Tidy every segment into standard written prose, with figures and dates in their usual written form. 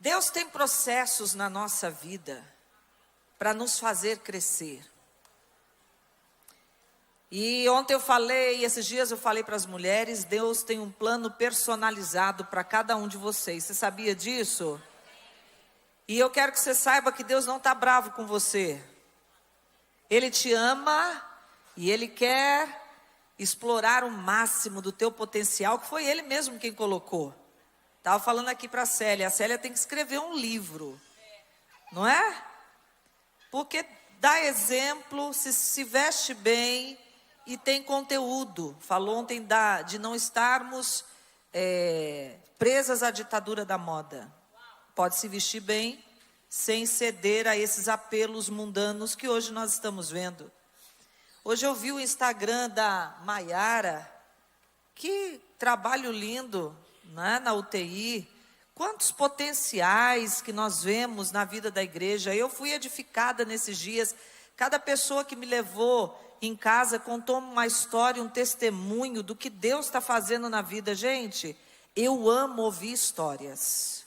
Deus tem processos na nossa vida para nos fazer crescer. E ontem eu falei, esses dias eu falei para as mulheres, Deus tem um plano personalizado para cada um de vocês. Você sabia disso? E eu quero que você saiba que Deus não está bravo com você. Ele te ama e Ele quer explorar o máximo do teu potencial, que foi Ele mesmo quem colocou. Estava falando aqui para a Célia tem que escrever um livro, não é? Porque dá exemplo, se veste bem e tem conteúdo. Falou ontem de não estarmos presas à ditadura da moda. Pode se vestir bem, sem ceder a esses apelos mundanos que hoje nós estamos vendo. Hoje eu vi o Instagram da Maiara, que trabalho lindo, né, na UTI. Quantos potenciais que nós vemos na vida da igreja. Eu fui edificada nesses dias. Cada pessoa que me levou em casa contou uma história, um testemunho do que Deus está fazendo na vida. Gente, eu amo ouvir histórias.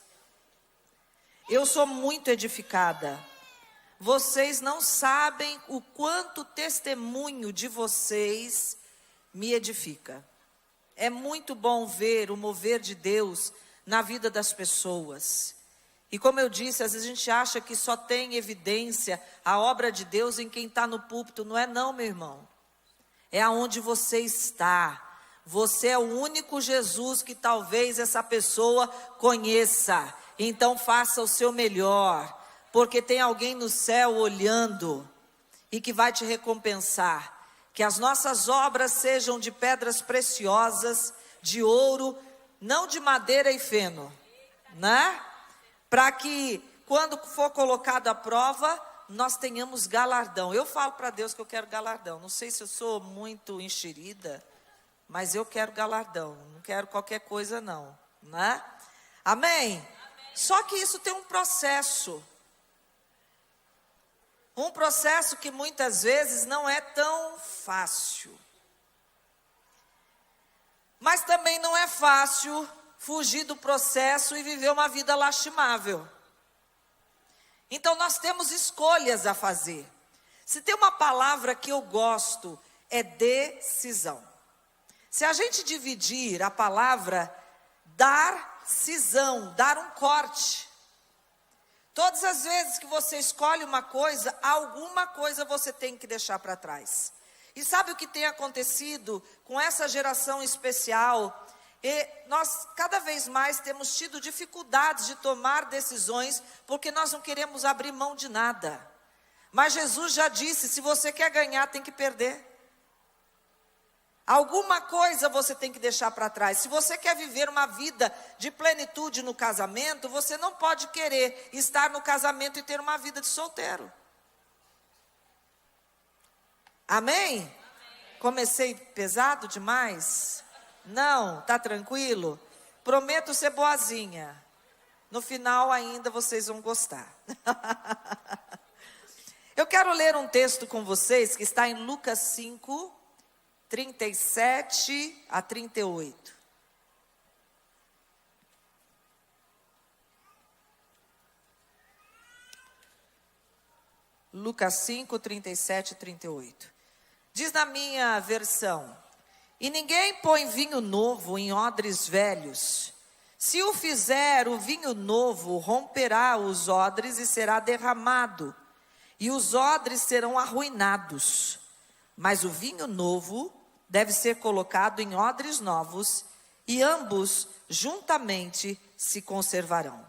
Eu sou muito edificada. Vocês não sabem o quanto o testemunho de vocês me edifica. É muito bom ver o mover de Deus na vida das pessoas. E como eu disse, às vezes a gente acha que só tem evidência a obra de Deus em quem está no púlpito. Não é não, meu irmão. É aonde você está. Você é o único Jesus que talvez essa pessoa conheça. Então faça o seu melhor, porque tem alguém no céu olhando e que vai te recompensar. Que as nossas obras sejam de pedras preciosas, de ouro, não de madeira e feno, né? Para que quando for colocado à prova, nós tenhamos galardão. Eu falo para Deus que eu quero galardão. Não sei se eu sou muito enxerida, mas eu quero galardão. Não quero qualquer coisa não, né? Amém? Só que isso tem um processo. Um processo que muitas vezes não é tão fácil. Mas também não é fácil fugir do processo e viver uma vida lastimável. Então nós temos escolhas a fazer. Se tem uma palavra que eu gosto, é decisão. Se a gente dividir a palavra dar cisão, dar um corte. Todas as vezes que você escolhe uma coisa, alguma coisa você tem que deixar para trás. E sabe o que tem acontecido com essa geração especial? E nós cada vez mais temos tido dificuldades de tomar decisões, porque nós não queremos abrir mão de nada. Mas Jesus já disse, se você quer ganhar, tem que perder. Alguma coisa você tem que deixar para trás. Se você quer viver uma vida de plenitude no casamento, você não pode querer estar no casamento e ter uma vida de solteiro. Amém? Comecei pesado demais? Não, tá tranquilo? Prometo ser boazinha. No final ainda vocês vão gostar. Eu quero ler um texto com vocês que está em Lucas 5, 37 a 38. Lucas 5, 37 e 38. Diz na minha versão: e ninguém põe vinho novo em odres velhos. Se o fizer, o vinho novo romperá os odres e será derramado, e os odres serão arruinados. Mas o vinho novo deve ser colocado em odres novos, e ambos juntamente se conservarão.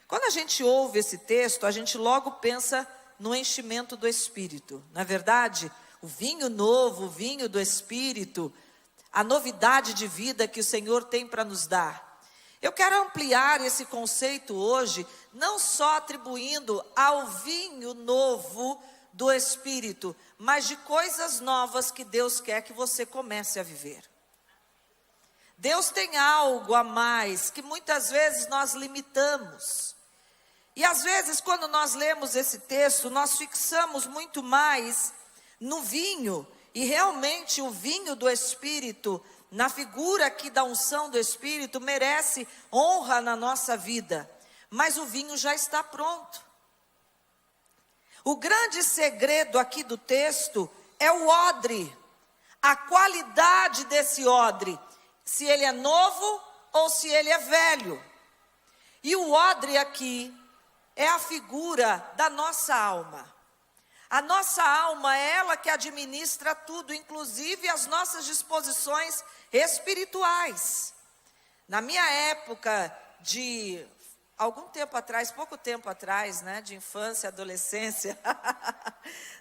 Quando a gente ouve esse texto, a gente logo pensa no enchimento do Espírito. Na verdade, o vinho novo, o vinho do Espírito, a novidade de vida que o Senhor tem para nos dar. Eu quero ampliar esse conceito hoje, não só atribuindo ao vinho novo do Espírito, mas de coisas novas que Deus quer que você comece a viver. Deus tem algo a mais que muitas vezes nós limitamos. E às vezes quando nós lemos esse texto, nós fixamos muito mais no vinho. E realmente o vinho do Espírito, na figura aqui da unção do Espírito, merece honra na nossa vida. mas o vinho já está pronto. O grande segredo aqui do texto é o odre, a qualidade desse odre, se ele é novo ou se ele é velho. E o odre aqui é a figura da nossa alma. A nossa alma é ela que administra tudo, inclusive as nossas disposições espirituais. Na minha época de algum tempo atrás, pouco tempo atrás, né, de infância, adolescência,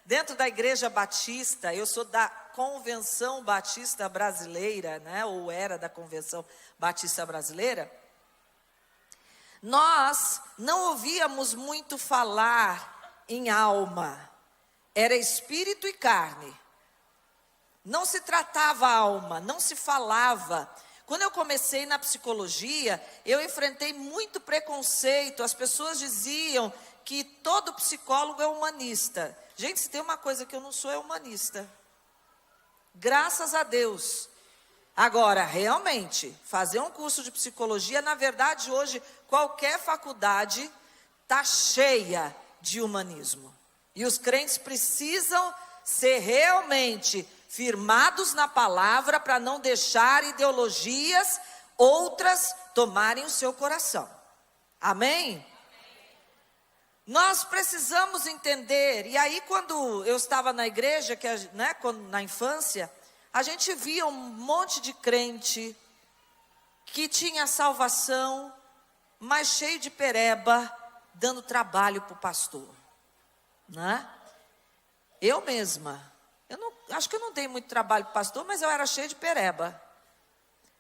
dentro da Igreja Batista, eu sou da Convenção Batista Brasileira, né, ou era da Convenção Batista Brasileira, nós não ouvíamos muito falar em alma, era espírito e carne. Não se tratava alma, não se falava. Quando eu comecei na psicologia, eu enfrentei muito preconceito. As pessoas diziam que todo psicólogo é humanista. Gente, se tem uma coisa que eu não sou, é humanista. Graças a Deus. Agora, realmente, fazer um curso de psicologia, na verdade, hoje, qualquer faculdade está cheia de humanismo. E os crentes precisam ser realmente firmados na palavra para não deixar ideologias outras tomarem o seu coração. Amém? Nós precisamos entender, e aí quando eu estava na igreja, na infância, a gente via um monte de crente que tinha salvação, mas cheio de pereba, dando trabalho para o pastor. Né? Eu mesma, acho que eu não dei muito trabalho para o pastor, mas eu era cheia de pereba.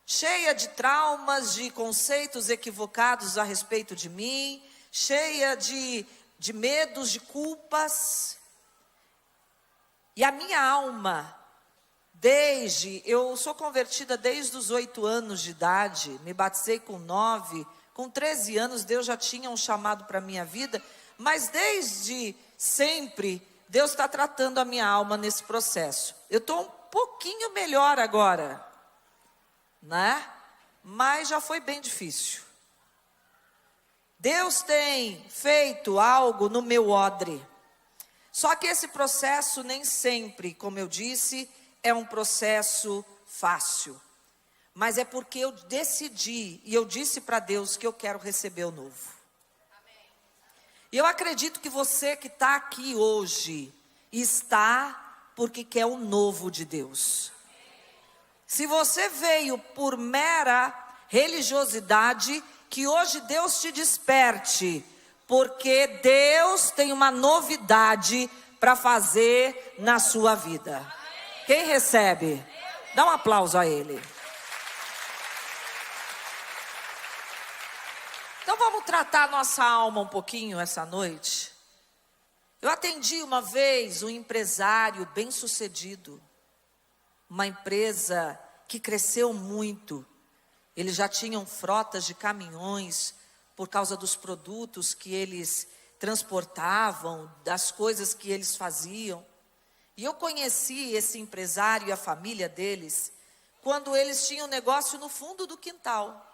Cheia de traumas, de conceitos equivocados a respeito de mim, cheia de medos, de culpas. E a minha alma, eu sou convertida desde os 8 anos de idade, me batizei com 9, com 13 anos Deus já tinha um chamado para a minha vida, mas desde sempre Deus está tratando a minha alma nesse processo. Eu estou um pouquinho melhor agora, né? Mas já foi bem difícil. Deus tem feito algo no meu odre. Só que esse processo nem sempre, como eu disse, é um processo fácil. Mas é porque eu decidi e eu disse para Deus que eu quero receber o novo. E eu acredito que você que está aqui hoje, está porque quer o novo de Deus. Se você veio por mera religiosidade, que hoje Deus te desperte, porque Deus tem uma novidade para fazer na sua vida. Quem recebe? Dá um aplauso a Ele. Então vamos tratar nossa alma um pouquinho essa noite. Eu atendi uma vez um empresário bem-sucedido, uma empresa que cresceu muito. Eles já tinham frotas de caminhões por causa dos produtos que eles transportavam, das coisas que eles faziam. E eu conheci esse empresário e a família deles quando eles tinham negócio no fundo do quintal.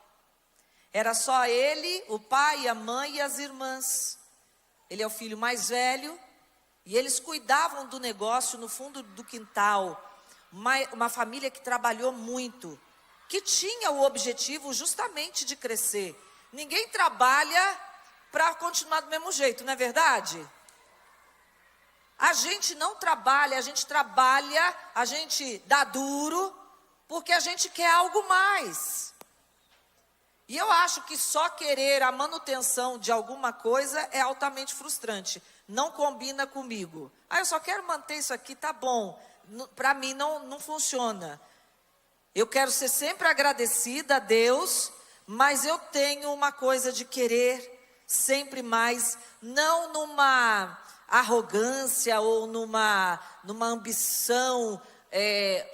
Era só ele, o pai, a mãe e as irmãs. Ele é o filho mais velho e eles cuidavam do negócio no fundo do quintal. Uma família que trabalhou muito, que tinha o objetivo justamente de crescer. Ninguém trabalha para continuar do mesmo jeito, não é verdade? A gente não trabalha, a gente dá duro, porque a gente quer algo mais. E eu acho que só querer a manutenção de alguma coisa é altamente frustrante. Não combina comigo. Eu só quero manter isso aqui, tá bom. Para mim não funciona. Eu quero ser sempre agradecida a Deus, mas eu tenho uma coisa de querer sempre mais, não numa arrogância ou numa ambição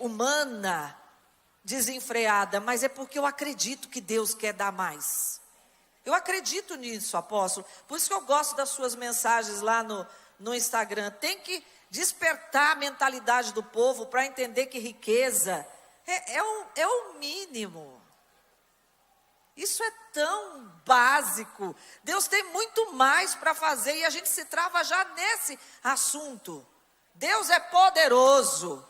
humana, desenfreada, mas é porque eu acredito que Deus quer dar mais. Eu acredito nisso, apóstolo. Por isso que eu gosto das suas mensagens lá no Instagram. Tem que despertar a mentalidade do povo para entender que riqueza é o mínimo. Isso é tão básico. Deus tem muito mais para fazer e a gente se trava já nesse assunto. Deus é poderoso.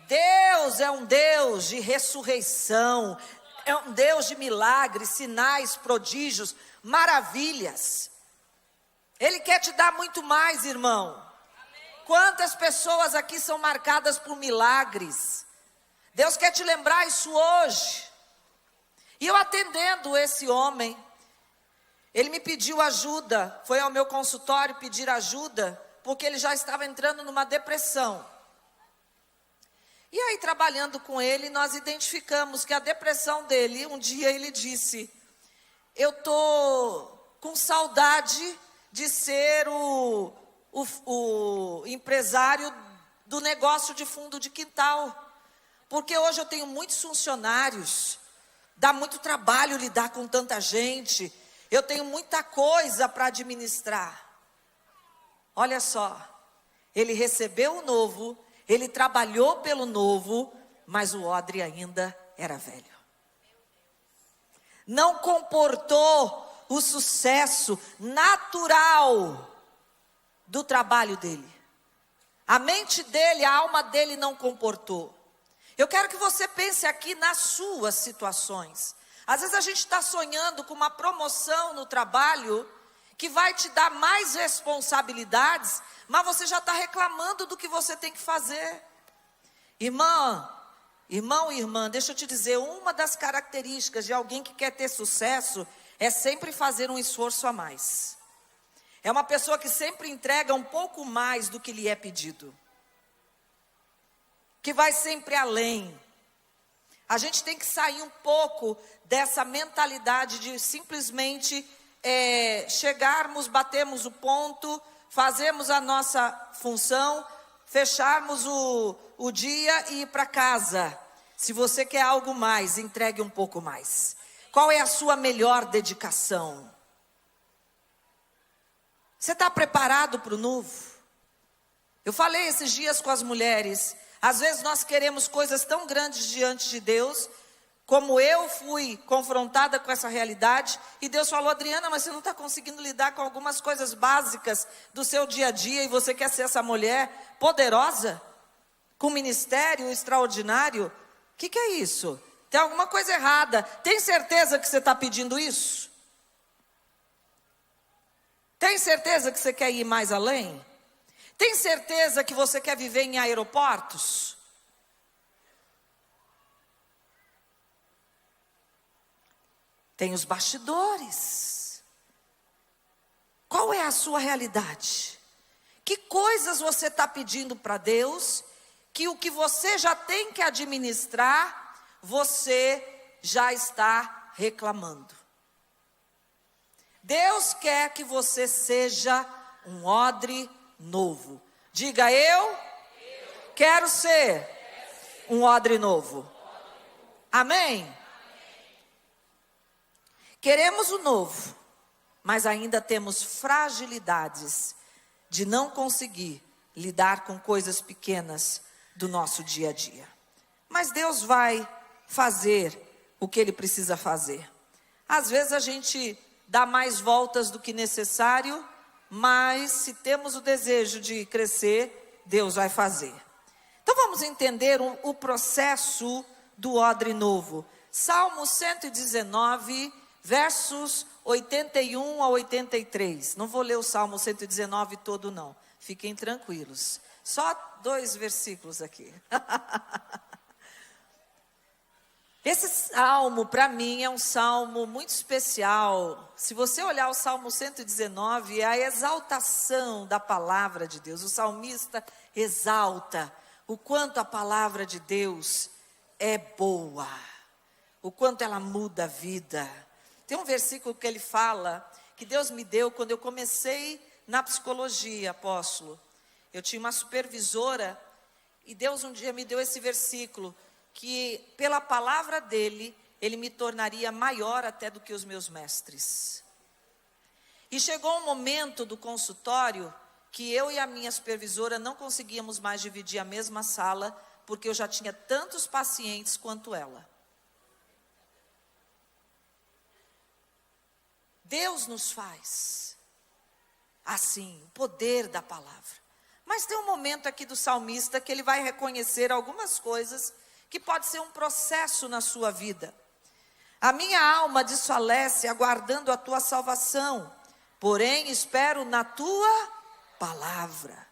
Deus é um Deus de ressurreição. É um Deus de milagres, sinais, prodígios, maravilhas. Ele quer te dar muito mais, irmão. Quantas pessoas aqui são marcadas por milagres? Deus quer te lembrar isso hoje. E eu atendendo esse homem, ele me pediu ajuda, foi ao meu consultório pedir ajuda, porque ele já estava entrando numa depressão. E aí, trabalhando com ele, nós identificamos que a depressão dele, um dia ele disse: eu estou com saudade de ser o empresário do negócio de fundo de quintal, porque hoje eu tenho muitos funcionários, dá muito trabalho lidar com tanta gente, eu tenho muita coisa para administrar. Olha só, ele recebeu o novo, ele trabalhou pelo novo, mas o odre ainda era velho. Não comportou o sucesso natural do trabalho dele. A mente dele, a alma dele não comportou. Eu quero que você pense aqui nas suas situações. Às vezes a gente está sonhando com uma promoção no trabalho que vai te dar mais responsabilidades, mas você já está reclamando do que você tem que fazer. Irmão e irmã, deixa eu te dizer, uma das características de alguém que quer ter sucesso é sempre fazer um esforço a mais. É uma pessoa que sempre entrega um pouco mais do que lhe é pedido, que vai sempre além. A gente tem que sair um pouco dessa mentalidade de simplesmente chegarmos, batermos o ponto, fazermos a nossa função, fecharmos o dia e ir para casa. Se você quer algo mais, entregue um pouco mais. Qual é a sua melhor dedicação? Você está preparado para o novo? Eu falei esses dias com as mulheres, às vezes nós queremos coisas tão grandes diante de Deus, como eu fui confrontada com essa realidade, e Deus falou: Adriana, mas você não está conseguindo lidar com algumas coisas básicas do seu dia a dia, e você quer ser essa mulher poderosa, com ministério extraordinário? O que é isso? Tem alguma coisa errada. Tem certeza que você está pedindo isso? Tem certeza que você quer ir mais além? Tem certeza que você quer viver em aeroportos? Tem os bastidores. Qual é a sua realidade? Que coisas você está pedindo para Deus, que o que você já tem que administrar, você já está reclamando? Deus quer que você seja um odre novo. Diga: eu quero ser um odre novo. Amém? Queremos o novo, mas ainda temos fragilidades de não conseguir lidar com coisas pequenas do nosso dia a dia. Mas Deus vai fazer o que Ele precisa fazer. Às vezes a gente dá mais voltas do que necessário, mas se temos o desejo de crescer, Deus vai fazer. Então vamos entender o processo do odre novo. Salmo 119, versos 81 a 83. Não vou ler o Salmo 119 todo não, fiquem tranquilos. Só 2 versículos aqui. Esse salmo, para mim, é um salmo muito especial. Se você olhar o Salmo 119, é a exaltação da palavra de Deus. O salmista exalta o quanto a palavra de Deus é boa, o quanto ela muda a vida. Tem um versículo que ele fala, que Deus me deu quando eu comecei na psicologia, apóstolo. Eu tinha uma supervisora, e Deus um dia me deu esse versículo, que pela palavra dele, ele me tornaria maior até do que os meus mestres. E chegou um momento do consultório, que eu e a minha supervisora não conseguíamos mais dividir a mesma sala, porque eu já tinha tantos pacientes quanto ela. Deus nos faz assim, o poder da palavra. Mas tem um momento aqui do salmista que ele vai reconhecer algumas coisas que pode ser um processo na sua vida. A minha alma desfalece aguardando a tua salvação, porém espero na tua palavra.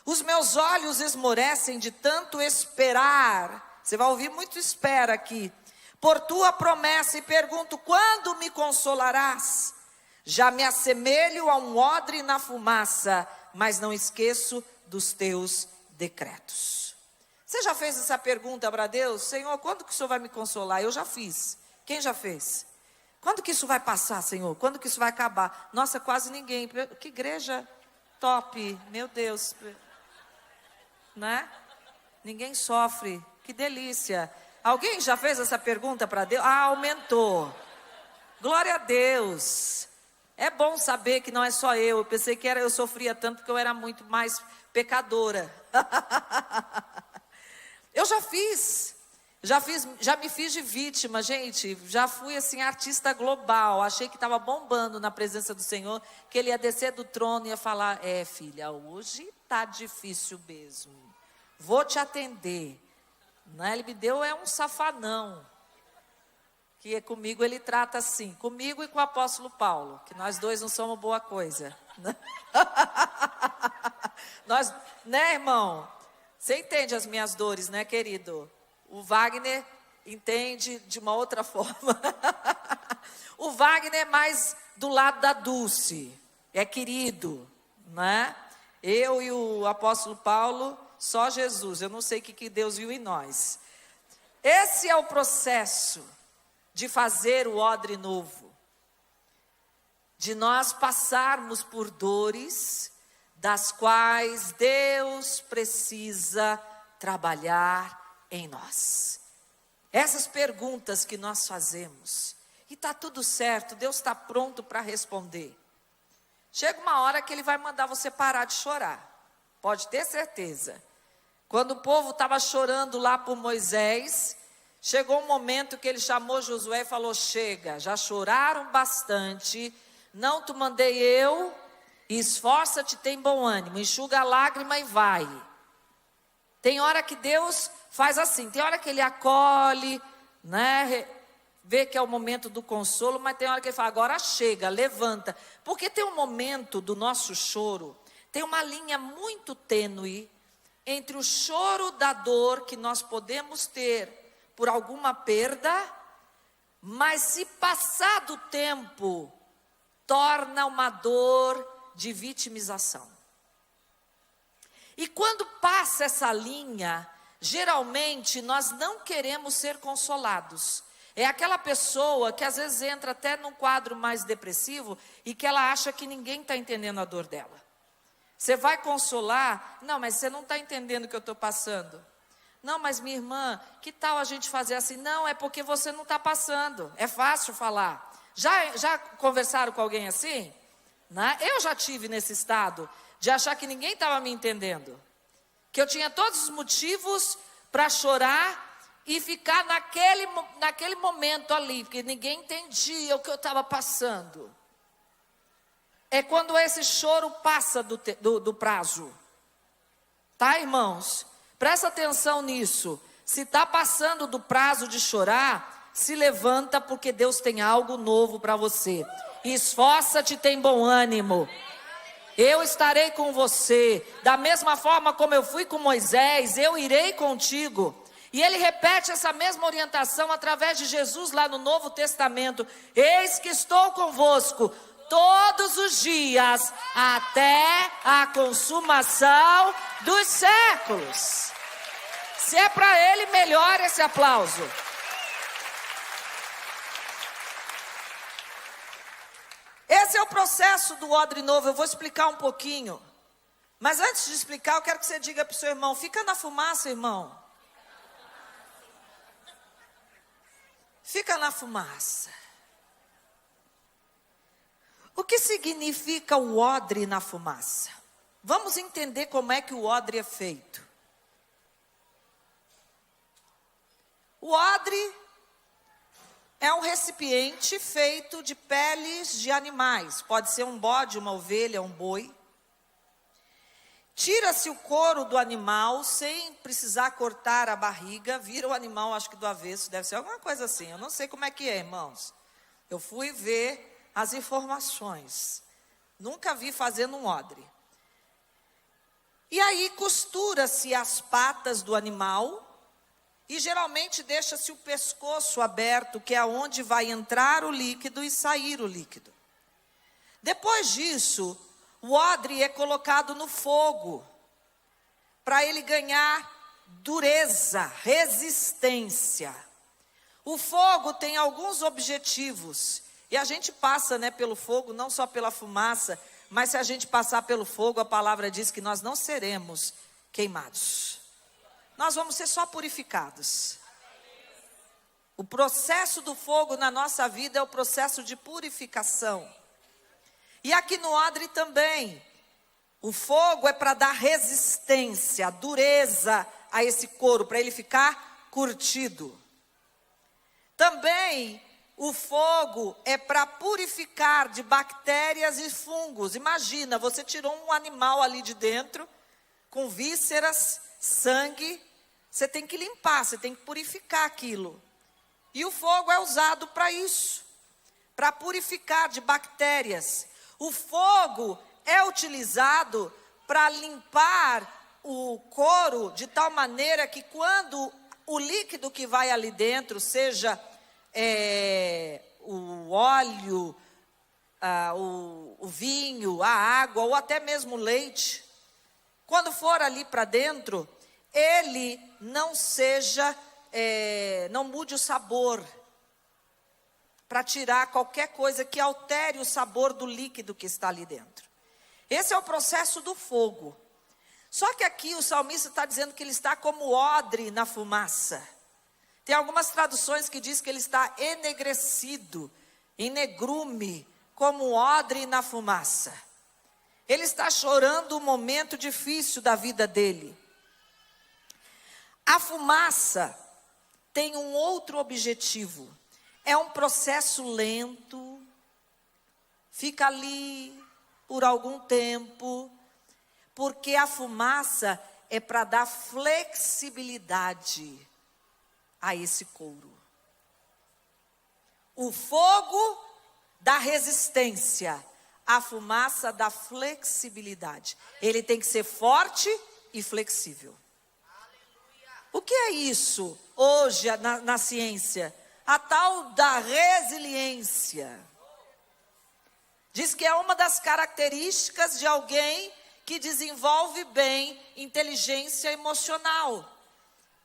Os meus olhos esmorecem de tanto esperar. Você vai ouvir muito espera aqui. Por tua promessa, e pergunto, quando me consolarás? Já me assemelho a um odre na fumaça, mas não esqueço dos teus decretos. Você já fez essa pergunta para Deus? Senhor, quando que o Senhor vai me consolar? Eu já fiz. Quem já fez? Quando que isso vai passar, Senhor? Quando que isso vai acabar? Nossa, quase ninguém. Que igreja top, meu Deus. Né? Ninguém sofre. Que delícia. Alguém já fez essa pergunta para Deus? Ah, aumentou. Glória a Deus. É bom saber que não é só eu. Eu pensei que eu sofria tanto porque eu era muito mais pecadora. Eu já me fiz de vítima, gente. Já fui assim artista global. Achei que estava bombando na presença do Senhor, que Ele ia descer do trono e ia falar: filha, hoje tá difícil mesmo. Vou te atender. Né? Ele me deu um safanão. Que comigo ele trata assim, comigo e com o apóstolo Paulo, que nós dois não somos boa coisa. Nós, né, irmão? Você entende as minhas dores, né, querido? O Wagner entende de uma outra forma. O Wagner é mais do lado da Dulce, é querido, né? Eu e o apóstolo Paulo, só Jesus. Eu não sei o que Deus viu em nós. Esse é o processo de fazer o odre novo, de nós passarmos por dores, das quais Deus precisa trabalhar em nós. Essas perguntas que nós fazemos, e está tudo certo, Deus está pronto para responder. Chega uma hora que Ele vai mandar você parar de chorar, pode ter certeza. Quando o povo estava chorando lá por Moisés, chegou um momento que Ele chamou Josué e falou: chega, já choraram bastante, não te mandei eu, esforça-te, tem bom ânimo, enxuga a lágrima e vai. Tem hora que Deus faz assim, tem hora que Ele acolhe, né, vê que é o momento do consolo, mas tem hora que Ele fala: agora chega, levanta. Porque tem um momento do nosso choro, tem uma linha muito tênue entre o choro da dor que nós podemos ter por alguma perda, mas se passar do tempo, torna uma dor de vitimização. E quando passa essa linha, geralmente nós não queremos ser consolados. É aquela pessoa que às vezes entra até num quadro mais depressivo e que ela acha que ninguém está entendendo a dor dela. Você vai consolar, não, mas você não está entendendo o que eu estou passando. Não, mas minha irmã, que tal a gente fazer assim? Não, é porque você não está passando. É fácil falar. Já conversaram com alguém assim? Né? Eu já tive nesse estado de achar que ninguém estava me entendendo. Que eu tinha todos os motivos para chorar e ficar naquele momento ali, porque ninguém entendia o que eu estava passando. É quando esse choro passa do prazo. Tá, irmãos? Presta atenção nisso. Se está passando do prazo de chorar, se levanta, porque Deus tem algo novo para você. Esforça-te, tem bom ânimo. Eu estarei com você. Da mesma forma como eu fui com Moisés, eu irei contigo. E ele repete essa mesma orientação através de Jesus lá no Novo Testamento. Eis que estou convosco todos os dias, até a consumação dos séculos. Se é para Ele, melhor esse aplauso. Esse é o processo do odre novo. Eu vou explicar um pouquinho. Mas antes de explicar, eu quero que você diga para o seu irmão: fica na fumaça, irmão. Fica na fumaça. O que significa o odre na fumaça? Vamos entender como é que o odre é feito. O odre é um recipiente feito de peles de animais. Pode ser um bode, uma ovelha, um boi. Tira-se o couro do animal sem precisar cortar a barriga. Vira o animal, acho que do avesso, deve ser alguma coisa assim. Eu não sei como é que é, irmãos. Eu fui ver as informações. Nunca vi fazendo um odre. E aí costura-se as patas do animal. E geralmente deixa-se o pescoço aberto, que é onde vai entrar o líquido e sair o líquido. Depois disso, o odre é colocado no fogo, para ele ganhar dureza, resistência. O fogo tem alguns objetivos, e a gente passa, pelo fogo, não só pela fumaça, mas se a gente passar pelo fogo, a palavra diz que nós não seremos queimados. Nós vamos ser só purificados. O processo do fogo na nossa vida é o processo de purificação. E aqui no odre também, o fogo é para dar resistência, dureza a esse couro, para ele ficar curtido. Também o fogo é para purificar de bactérias e fungos. Imagina, você tirou um animal ali de dentro, com vísceras, sangue, você tem que limpar, você tem que purificar aquilo. E o fogo é usado para isso, para purificar de bactérias. O fogo é utilizado para limpar o couro de tal maneira que quando o líquido que vai ali dentro, seja o óleo, o vinho, a água ou até mesmo o leite, quando for ali para dentro, ele não seja, não mude o sabor, para tirar qualquer coisa que altere o sabor do líquido que está ali dentro. Esse é o processo do fogo. Só que aqui o salmista está dizendo que ele está como odre na fumaça. Tem algumas traduções que diz que ele está enegrecido, em negrume, como odre na fumaça. Ele está chorando um momento difícil da vida dele. A fumaça tem um outro objetivo. É um processo lento, fica ali por algum tempo, porque a fumaça é para dar flexibilidade a esse couro. O fogo dá resistência, a fumaça dá flexibilidade. Ele tem que ser forte e flexível. O que é isso hoje na ciência? A tal da resiliência. Diz que é uma das características de alguém que desenvolve bem inteligência emocional.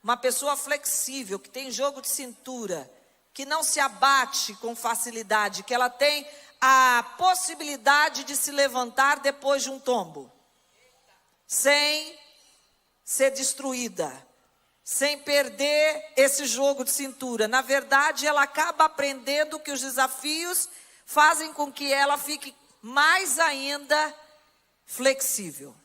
Uma pessoa flexível, que tem jogo de cintura, que não se abate com facilidade, que ela tem a possibilidade de se levantar depois de um tombo, sem ser destruída, sem perder esse jogo de cintura. Na verdade, ela acaba aprendendo que os desafios fazem com que ela fique mais ainda flexível.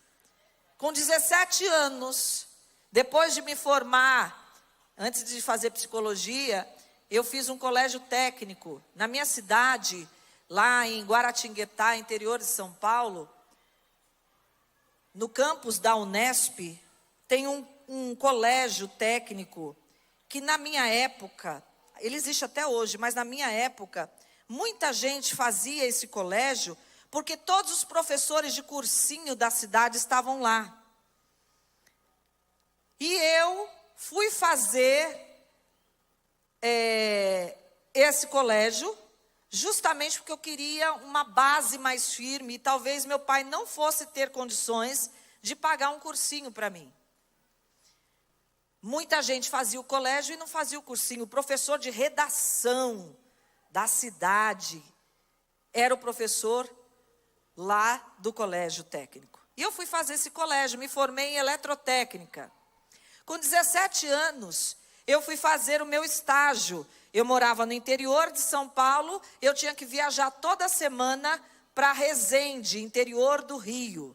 Com 17 anos, depois de me formar, antes de fazer psicologia, eu fiz um colégio técnico. Na minha cidade, lá em Guaratinguetá, interior de São Paulo, no campus da Unesp, tem um colégio técnico que na minha época, ele existe até hoje, mas na minha época, muita gente fazia esse colégio porque todos os professores de cursinho da cidade estavam lá. E eu fui fazer esse colégio justamente porque eu queria uma base mais firme e talvez meu pai não fosse ter condições de pagar um cursinho para mim. Muita gente fazia o colégio e não fazia o cursinho. O professor de redação da cidade era o professor lá do colégio técnico. E eu fui fazer esse colégio, me formei em eletrotécnica. Com 17 anos, eu fui fazer o meu estágio. Eu morava no interior de São Paulo, eu tinha que viajar toda semana para Resende, interior do Rio,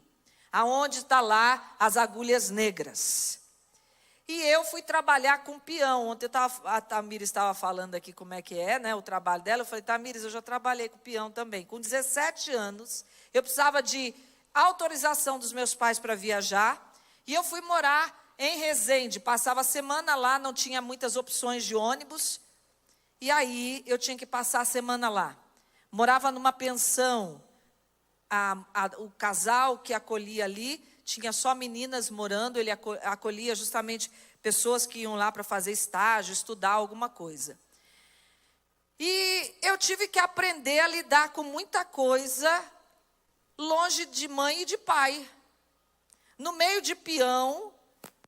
aonde está lá as Agulhas Negras. E eu fui trabalhar com peão. Ontem a Tamires estava falando aqui como é que é, né, o trabalho dela. Eu falei, Tamires, eu já trabalhei com peão também. Com 17 anos, eu precisava de autorização dos meus pais para viajar. E eu fui morar em Resende. Passava a semana lá, não tinha muitas opções de ônibus. E aí eu tinha que passar a semana lá. Morava numa pensão. O casal que acolhia ali tinha só meninas morando, ele acolhia justamente pessoas que iam lá para fazer estágio, estudar alguma coisa. E eu tive que aprender a lidar com muita coisa longe de mãe e de pai. No meio de peão,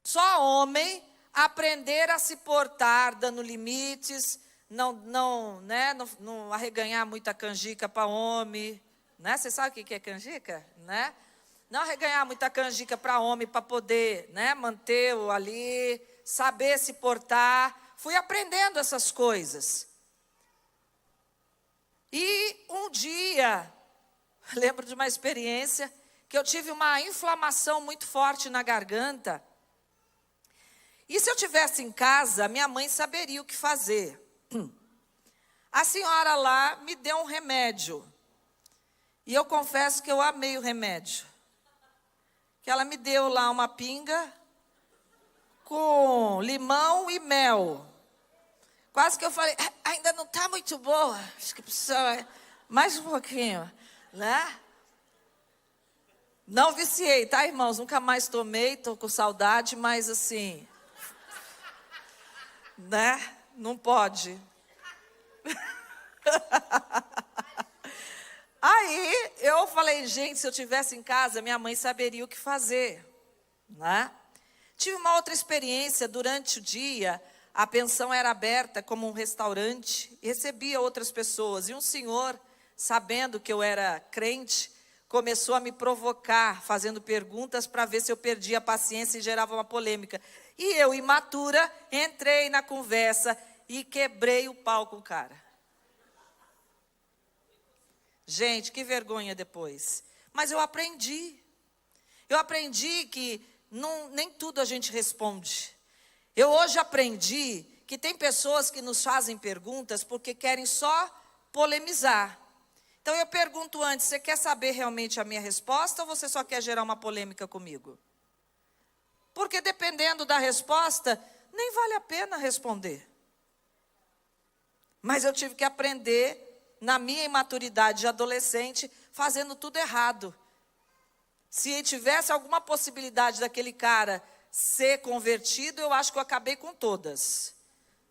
só homem, aprender a se portar, dando limites, não arreganhar muita canjica para homem, né? Você sabe o que é canjica, né? Não arreganhar muita canjica para homem, para poder, né, manter-o ali, saber se portar. Fui aprendendo essas coisas. E um dia, lembro de uma experiência, que eu tive uma inflamação muito forte na garganta. E se eu estivesse em casa, minha mãe saberia o que fazer. A senhora lá me deu um remédio. E eu confesso que eu amei o remédio. Que ela me deu lá uma pinga com limão e mel. Quase que eu falei, ainda não está muito boa, acho que precisa mais um pouquinho, né? Não viciei, tá, irmãos? Nunca mais tomei, estou com saudade, mas assim, né? Não pode. Aí eu falei, gente, se eu estivesse em casa, minha mãe saberia o que fazer, né? Tive uma outra experiência durante o dia. A pensão era aberta como um restaurante e recebia outras pessoas. E um senhor, sabendo que eu era crente, começou a me provocar, fazendo perguntas para ver se eu perdia a paciência e gerava uma polêmica. E eu, imatura, entrei na conversa e quebrei o pau com o cara. Gente, que vergonha depois. Mas eu aprendi. Eu aprendi que nem tudo a gente responde. Eu hoje aprendi que tem pessoas que nos fazem perguntas porque querem só polemizar. Então eu pergunto antes, você quer saber realmente a minha resposta ou você só quer gerar uma polêmica comigo? Porque dependendo da resposta, nem vale a pena responder. Mas eu tive que aprender, na minha imaturidade de adolescente, fazendo tudo errado. Se tivesse alguma possibilidade daquele cara ser convertido, eu acho que eu acabei com todas,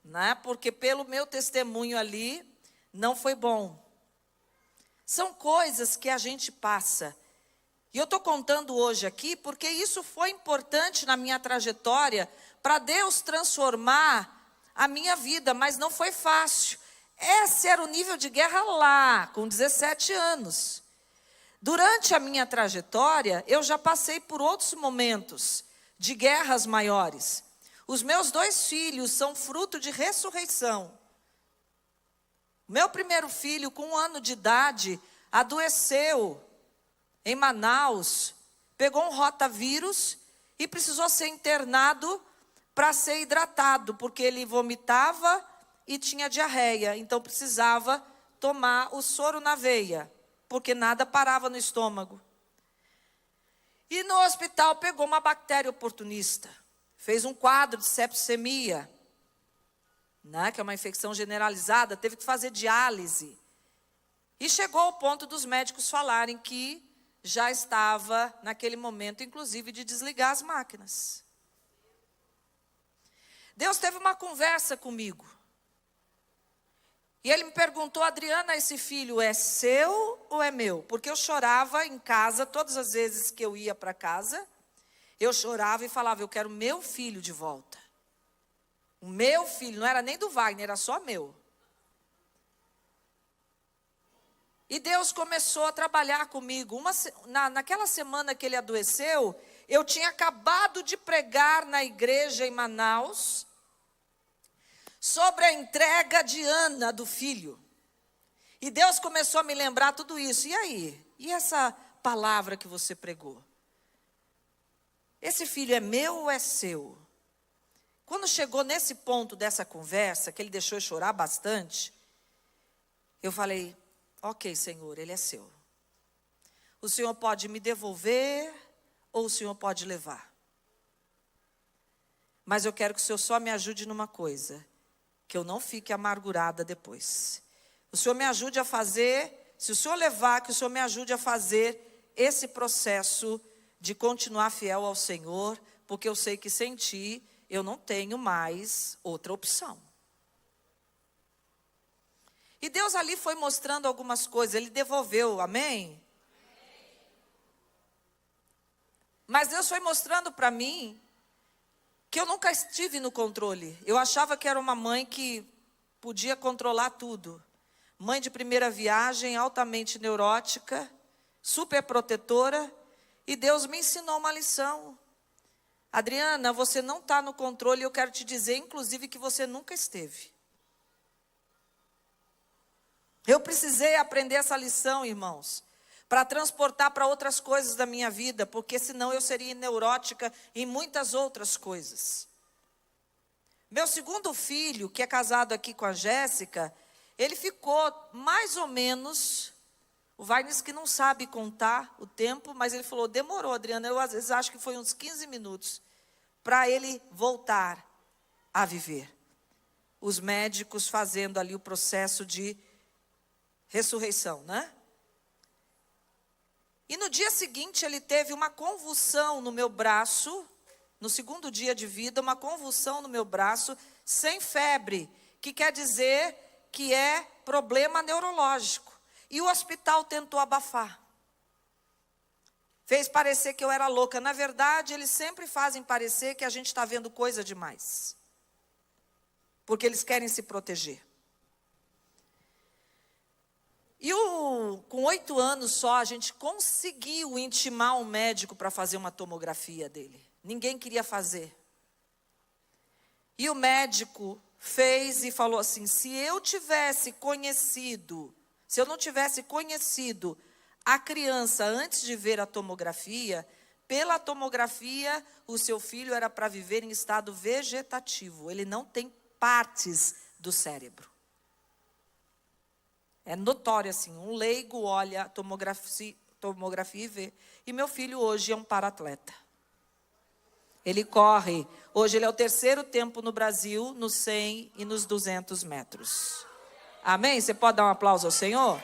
né? Porque pelo meu testemunho ali, não foi bom. São coisas que a gente passa. E eu estou contando hoje aqui porque isso foi importante na minha trajetória para Deus transformar a minha vida, mas não foi fácil. Esse era o nível de guerra lá, com 17 anos. Durante a minha trajetória, eu já passei por outros momentos de guerras maiores. Os meus 2 filhos são fruto de ressurreição. Meu primeiro filho, com 1 ano de idade, adoeceu em Manaus, pegou um rotavírus e precisou ser internado para ser hidratado, porque ele vomitava e tinha diarreia, então precisava tomar o soro na veia, porque nada parava no estômago. E no hospital pegou uma bactéria oportunista, fez um quadro de septicemia, né, que é uma infecção generalizada, teve que fazer diálise. E chegou ao ponto dos médicos falarem que já estava, naquele momento, inclusive, de desligar as máquinas. Deus teve uma conversa comigo. E ele me perguntou, Adriana, esse filho é seu ou é meu? Porque eu chorava em casa, todas as vezes que eu ia para casa, eu chorava e falava, eu quero meu filho de volta. O meu filho, não era nem do Wagner, era só meu. E Deus começou a trabalhar comigo. Naquela semana que ele adoeceu, eu tinha acabado de pregar na igreja em Manaus sobre a entrega de Ana, do filho. E Deus começou a me lembrar tudo isso. E aí? E essa palavra que você pregou? Esse filho é meu ou é seu? Quando chegou nesse ponto dessa conversa, que ele deixou eu chorar bastante, eu falei, ok, Senhor, ele é seu. O Senhor pode me devolver ou o Senhor pode levar. Mas eu quero que o Senhor só me ajude numa coisa, que eu não fique amargurada depois. O Senhor me ajude a fazer, se o Senhor levar, que o Senhor me ajude a fazer esse processo de continuar fiel ao Senhor, porque eu sei que sem Ti eu não tenho mais outra opção. E Deus ali foi mostrando algumas coisas, Ele devolveu, amém? Mas Deus foi mostrando para mim que eu nunca estive no controle. Eu achava que era uma mãe que podia controlar tudo. Mãe de primeira viagem, altamente neurótica, super protetora, e Deus me ensinou uma lição. Adriana, você não está no controle, eu quero te dizer, inclusive, que você nunca esteve. Eu precisei aprender essa lição, irmãos, para transportar para outras coisas da minha vida, porque senão eu seria neurótica em muitas outras coisas. Meu segundo filho, que é casado aqui com a Jéssica, ele ficou mais ou menos, o Vaines que não sabe contar o tempo, mas ele falou, demorou, Adriana, eu às vezes acho que foi uns 15 minutos, para ele voltar a viver. Os médicos fazendo ali o processo de ressurreição, né? E no dia seguinte ele teve uma convulsão no meu braço, no segundo dia de vida, uma convulsão no meu braço, sem febre, que quer dizer que é problema neurológico. E o hospital tentou abafar. Fez parecer que eu era louca. Na verdade, eles sempre fazem parecer que a gente está vendo coisa demais. Porque eles querem se proteger. E com 8 anos só, a gente conseguiu intimar um médico para fazer uma tomografia dele. Ninguém queria fazer. E o médico fez e falou assim, se eu não tivesse conhecido a criança antes de ver a tomografia, pela tomografia, o seu filho era para viver em estado vegetativo. Ele não tem partes do cérebro. É notório assim, um leigo olha a tomografia e vê. E meu filho hoje é um paratleta. Ele corre, hoje ele é o 3º tempo no Brasil, nos 100 e nos 200 metros. Amém? Você pode dar um aplauso ao Senhor?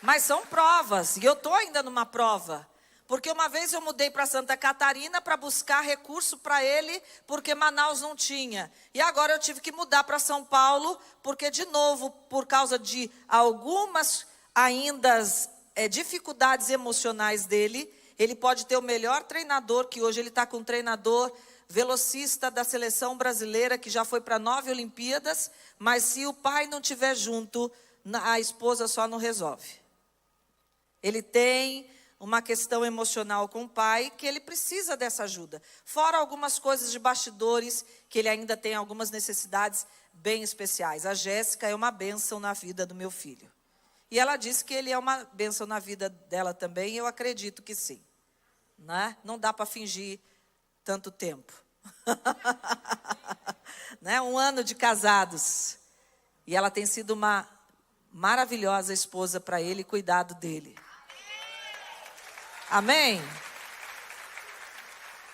Mas são provas, e eu estou ainda numa prova. Porque uma vez eu mudei para Santa Catarina para buscar recurso para ele, porque Manaus não tinha. E agora eu tive que mudar para São Paulo, porque de novo, por causa de algumas ainda dificuldades emocionais dele, ele pode ter o melhor treinador, que hoje ele está com um treinador velocista da seleção brasileira, que já foi para 9 Olimpíadas, mas se o pai não estiver junto, a esposa só não resolve. Ele tem uma questão emocional com o pai, que ele precisa dessa ajuda. Fora algumas coisas de bastidores, que ele ainda tem algumas necessidades bem especiais. A Jéssica é uma bênção na vida do meu filho. E ela disse que ele é uma bênção na vida dela também, e eu acredito que sim. Né? Não dá para fingir tanto tempo. Né? 1 ano de casados. E ela tem sido uma maravilhosa esposa para ele, cuidado dele. Amém?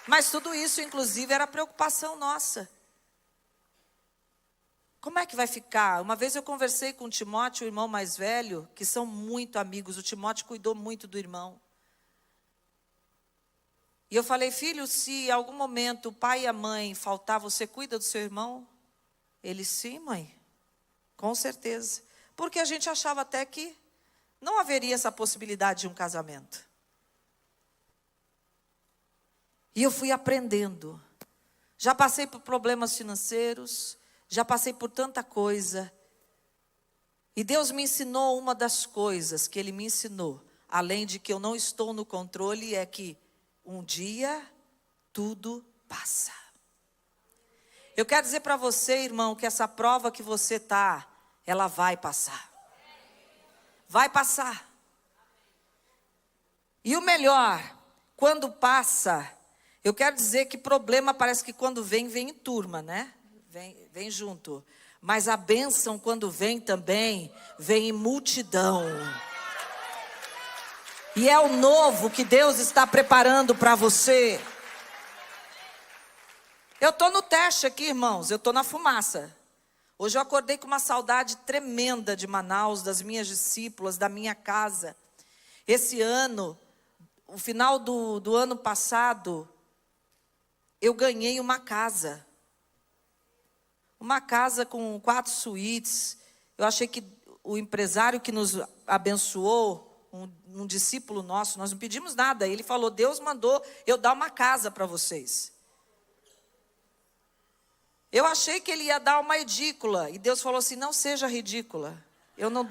Mas tudo isso, inclusive, era preocupação nossa. Como é que vai ficar? Uma vez eu conversei com o Timóteo, o irmão mais velho, que são muito amigos. O Timóteo cuidou muito do irmão. E eu falei, filho, se em algum momento o pai e a mãe faltar, você cuida do seu irmão? Ele, sim, mãe. Com certeza. Porque a gente achava até que não haveria essa possibilidade de um casamento. E eu fui aprendendo. Já passei por problemas financeiros, já passei por tanta coisa. E Deus me ensinou uma das coisas que Ele me ensinou, além de que eu não estou no controle, é que um dia tudo passa. Eu quero dizer para você, irmão, que essa prova que você está, ela vai passar. Vai passar. E o melhor, quando passa, eu quero dizer que problema parece que quando vem em turma, né? Vem junto. Mas a bênção quando vem também, vem em multidão. E é o novo que Deus está preparando para você. Eu estou no teste aqui, irmãos, eu estou na fumaça. Hoje eu acordei com uma saudade tremenda de Manaus, das minhas discípulas, da minha casa. Esse ano, o final do ano passado, eu ganhei uma casa. Uma casa com 4 suítes. Eu achei que o empresário que nos abençoou, um discípulo nosso, nós não pedimos nada. Ele falou, Deus mandou eu dar uma casa para vocês. Eu achei que ele ia dar uma edícula. E Deus falou assim, não seja ridícula. Eu não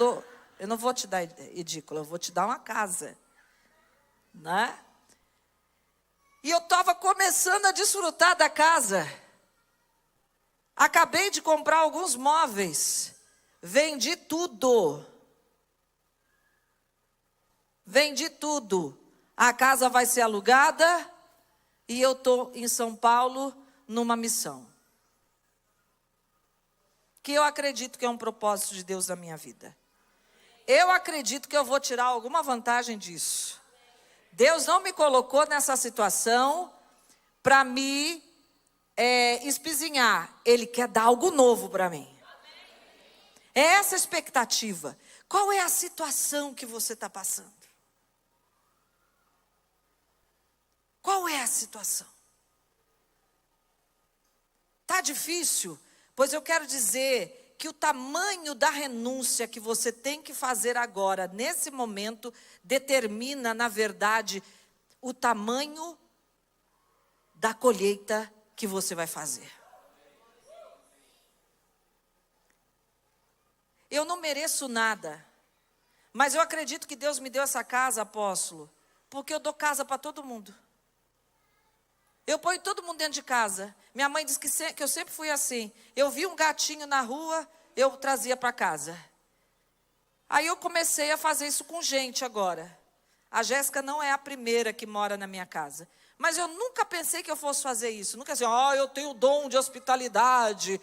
vou te dar edícula, eu vou te dar uma casa. Né? E eu estava começando a desfrutar da casa. Acabei de comprar alguns móveis. Vendi tudo. Vendi tudo. A casa vai ser alugada e eu estou em São Paulo numa missão. Que eu acredito que é um propósito de Deus na minha vida. Eu acredito que eu vou tirar alguma vantagem disso. Deus não me colocou nessa situação para me espizinhar. Ele quer dar algo novo para mim. É essa a expectativa. Qual é a situação que você está passando? Qual é a situação? Está difícil? Pois eu quero dizer que o tamanho da renúncia que você tem que fazer agora, nesse momento, determina, na verdade, o tamanho da colheita que você vai fazer. Eu não mereço nada, mas eu acredito que Deus me deu essa casa, apóstolo, porque eu dou casa para todo mundo. Eu ponho todo mundo dentro de casa. Minha mãe diz que eu sempre fui assim. Eu vi um gatinho na rua, eu trazia para casa. Aí eu comecei a fazer isso com gente agora. A Jéssica não é a primeira que mora na minha casa. Mas eu nunca pensei que eu fosse fazer isso. Nunca assim, eu tenho o dom de hospitalidade.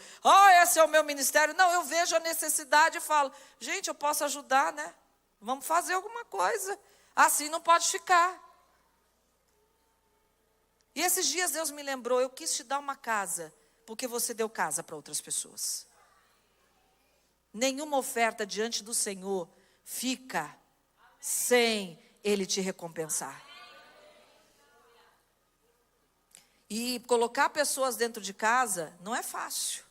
Esse é o meu ministério. Não, eu vejo a necessidade e falo, gente, eu posso ajudar, né? Vamos fazer alguma coisa. Assim não pode ficar. E esses dias Deus me lembrou, eu quis te dar uma casa, porque você deu casa para outras pessoas. Nenhuma oferta diante do Senhor fica sem Ele te recompensar. E colocar pessoas dentro de casa não é fácil.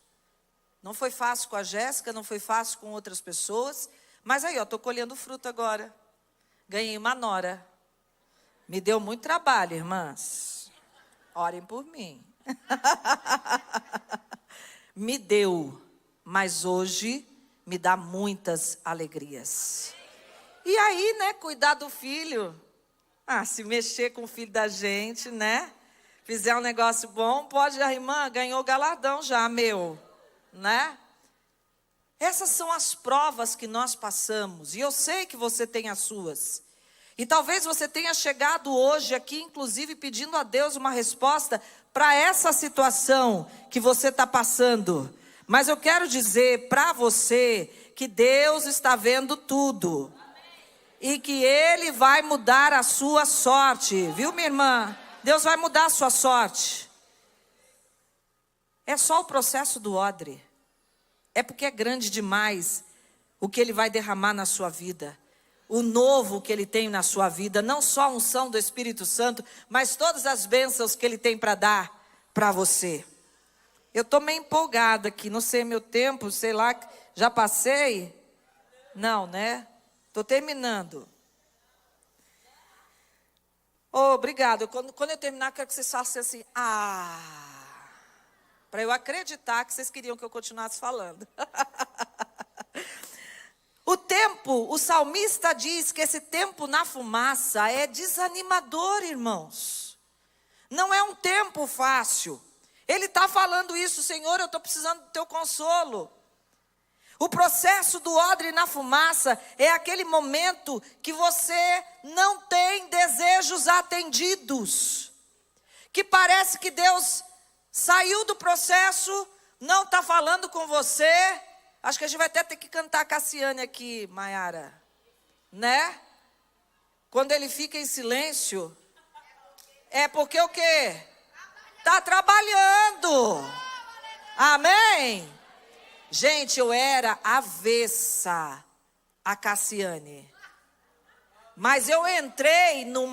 Não foi fácil com a Jéssica, não foi fácil com outras pessoas. Mas aí, estou colhendo fruto agora. Ganhei uma nora. Me deu muito trabalho, irmãs. Orem por mim. Me deu, mas hoje me dá muitas alegrias. E aí, né, cuidar do filho. Se mexer com o filho da gente, né? Fizer um negócio bom, pode, a irmã ganhou o galardão já, meu. Né? Essas são as provas que nós passamos. E eu sei que você tem as suas. E talvez você tenha chegado hoje aqui, inclusive, pedindo a Deus uma resposta para essa situação que você está passando. Mas eu quero dizer para você que Deus está vendo tudo. E que Ele vai mudar a sua sorte. Viu, minha irmã? Deus vai mudar a sua sorte. É só o processo do odre. É porque é grande demais o que Ele vai derramar na sua vida. O novo que Ele tem na sua vida, não só a unção do Espírito Santo, mas todas as bênçãos que Ele tem para dar para você. Eu estou meio empolgada aqui, não sei meu tempo, sei lá, já passei? Não, né? Estou terminando. Obrigado. Quando eu terminar, eu quero que vocês façam assim, para eu acreditar que vocês queriam que eu continuasse falando. O salmista diz que esse tempo na fumaça é desanimador, irmãos. Não é um tempo fácil. Ele está falando isso, Senhor, eu estou precisando do teu consolo. O processo do odre na fumaça é aquele momento que você não tem desejos atendidos. Que parece que Deus saiu do processo, não está falando com você. Acho que a gente vai até ter que cantar Cassiane aqui, Maiara. Né? Quando ele fica em silêncio, é porque o quê? Está trabalhando. Amém? Gente, eu era avessa a Cassiane. Mas eu entrei num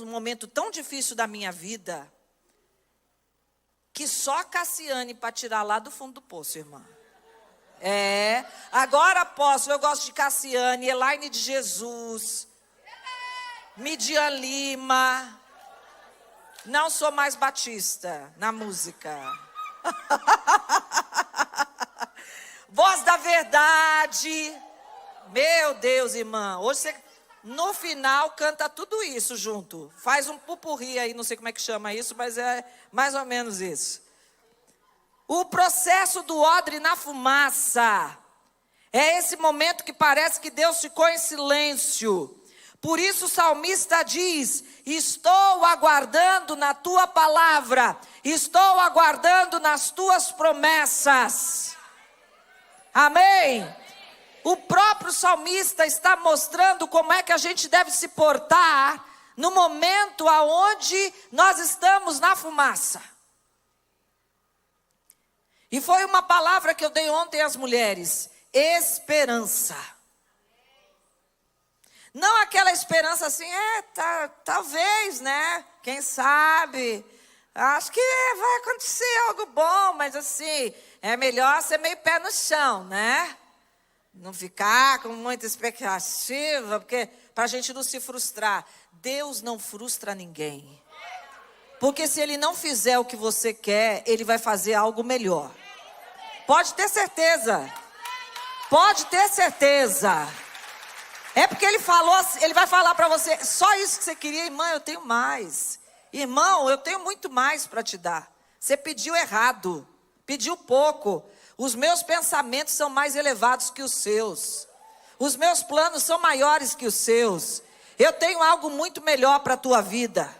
momento tão difícil da minha vida, que só a Cassiane para tirar lá do fundo do poço, irmã. Agora posso, eu gosto de Cassiane, Elaine de Jesus, Midian Lima. Não sou mais batista na música. Voz da Verdade. Meu Deus, irmã. Hoje você, no final, canta tudo isso junto. Faz um pupurri aí, não sei como é que chama isso, mas é mais ou menos isso. O processo do odre na fumaça é esse momento que parece que Deus ficou em silêncio. Por isso o salmista diz: estou aguardando na tua palavra, estou aguardando nas tuas promessas. Amém? O próprio salmista está mostrando como é que a gente deve se portar no momento aonde nós estamos na fumaça. E foi uma palavra que eu dei ontem às mulheres: esperança. Não aquela esperança assim, talvez, né? Quem sabe? Acho que vai acontecer algo bom, mas assim, é melhor ser meio pé no chão, né? Não ficar com muita expectativa, porque para a gente não se frustrar. Deus não frustra ninguém. Porque se Ele não fizer o que você quer, Ele vai fazer algo melhor. Pode ter certeza. Pode ter certeza. É porque Ele falou, Ele vai falar para você, só isso que você queria, irmã, eu tenho mais. Irmão, eu tenho muito mais para te dar. Você pediu errado, pediu pouco. Os meus pensamentos são mais elevados que os seus. Os meus planos são maiores que os seus. Eu tenho algo muito melhor para a tua vida.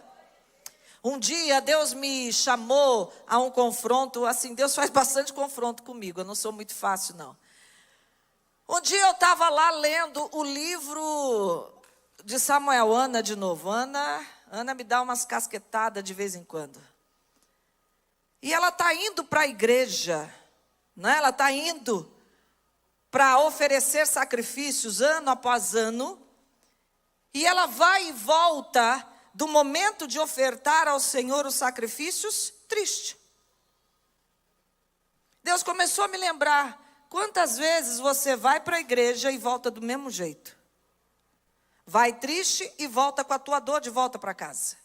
Um dia Deus me chamou a um confronto, assim, Deus faz bastante confronto comigo, eu não sou muito fácil não. Um dia eu estava lá lendo o livro de Samuel, Ana de novo. Ana me dá umas casquetadas de vez em quando. E ela está indo para a igreja, né? Ela está indo para oferecer sacrifícios ano após ano. E ela vai e volta do momento de ofertar ao Senhor os sacrifícios triste. Deus começou a me lembrar. Quantas vezes você vai para a igreja e volta do mesmo jeito? Vai triste e volta com a tua dor de volta para casa.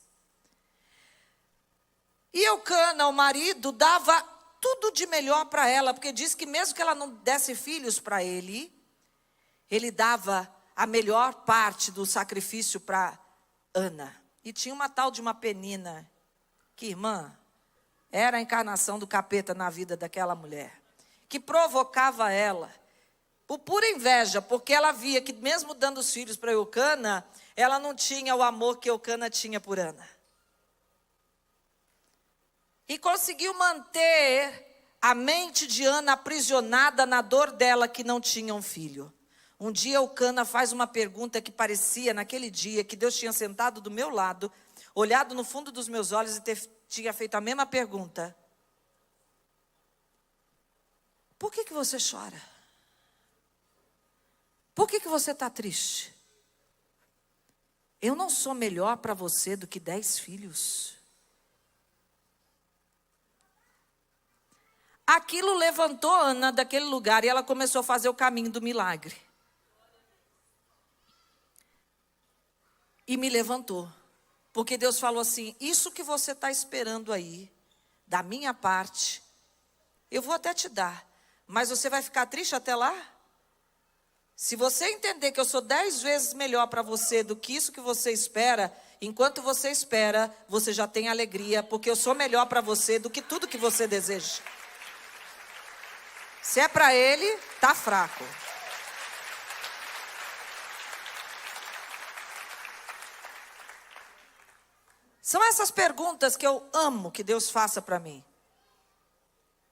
E Eucana, o marido, dava tudo de melhor para ela, porque diz que mesmo que ela não desse filhos para ele dava a melhor parte do sacrifício para Ana. E tinha uma tal de uma Penina, que, irmã, era a encarnação do capeta na vida daquela mulher, que provocava ela, por pura inveja, porque ela via que mesmo dando os filhos para Eucana, ela não tinha o amor que Eucana tinha por Ana. E conseguiu manter a mente de Ana aprisionada na dor dela que não tinha um filho. Um dia Eucana faz uma pergunta que parecia, naquele dia, que Deus tinha sentado do meu lado, olhado no fundo dos meus olhos e tinha feito a mesma pergunta. Por que você chora? Por que você está triste? Eu não sou melhor para você do que 10 filhos. Aquilo levantou Ana daquele lugar e ela começou a fazer o caminho do milagre. E me levantou. Porque Deus falou assim: isso que você está esperando aí, da minha parte, eu vou até te dar. Mas você vai ficar triste até lá? Se você entender que eu sou 10 vezes melhor para você do que isso que você espera, enquanto você espera, você já tem alegria, porque eu sou melhor para você do que tudo que você deseja. Se é para ele, tá fraco. São essas perguntas que eu amo que Deus faça para mim.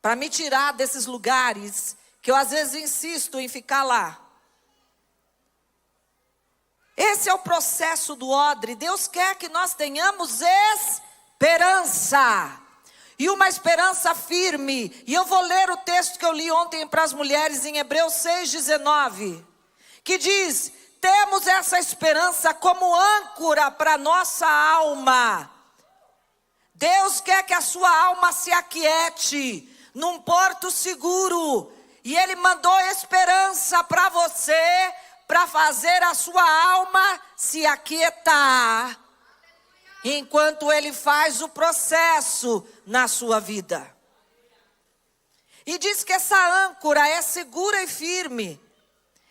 Para me tirar desses lugares que eu às vezes insisto em ficar lá. Esse é o processo do odre. Deus quer que nós tenhamos esperança. E uma esperança firme. E eu vou ler o texto que eu li ontem para as mulheres em Hebreus 6,19. Que diz: temos essa esperança como âncora para nossa alma. Deus quer que a sua alma se aquiete num porto seguro. E Ele mandou esperança para você, para fazer a sua alma se aquietar. Enquanto Ele faz o processo na sua vida. E diz que essa âncora é segura e firme.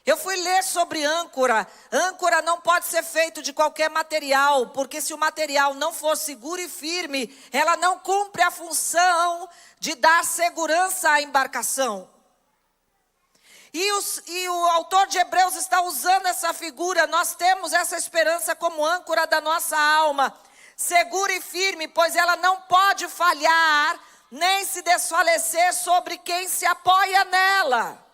Eu fui ler sobre âncora. Âncora não pode ser feito de qualquer material, porque se o material não for seguro e firme, ela não cumpre a função de dar segurança à embarcação. E o autor de Hebreus está usando essa figura. Nós temos essa esperança como âncora da nossa alma, segura e firme, pois ela não pode falhar, nem se desfalecer sobre quem se apoia nela.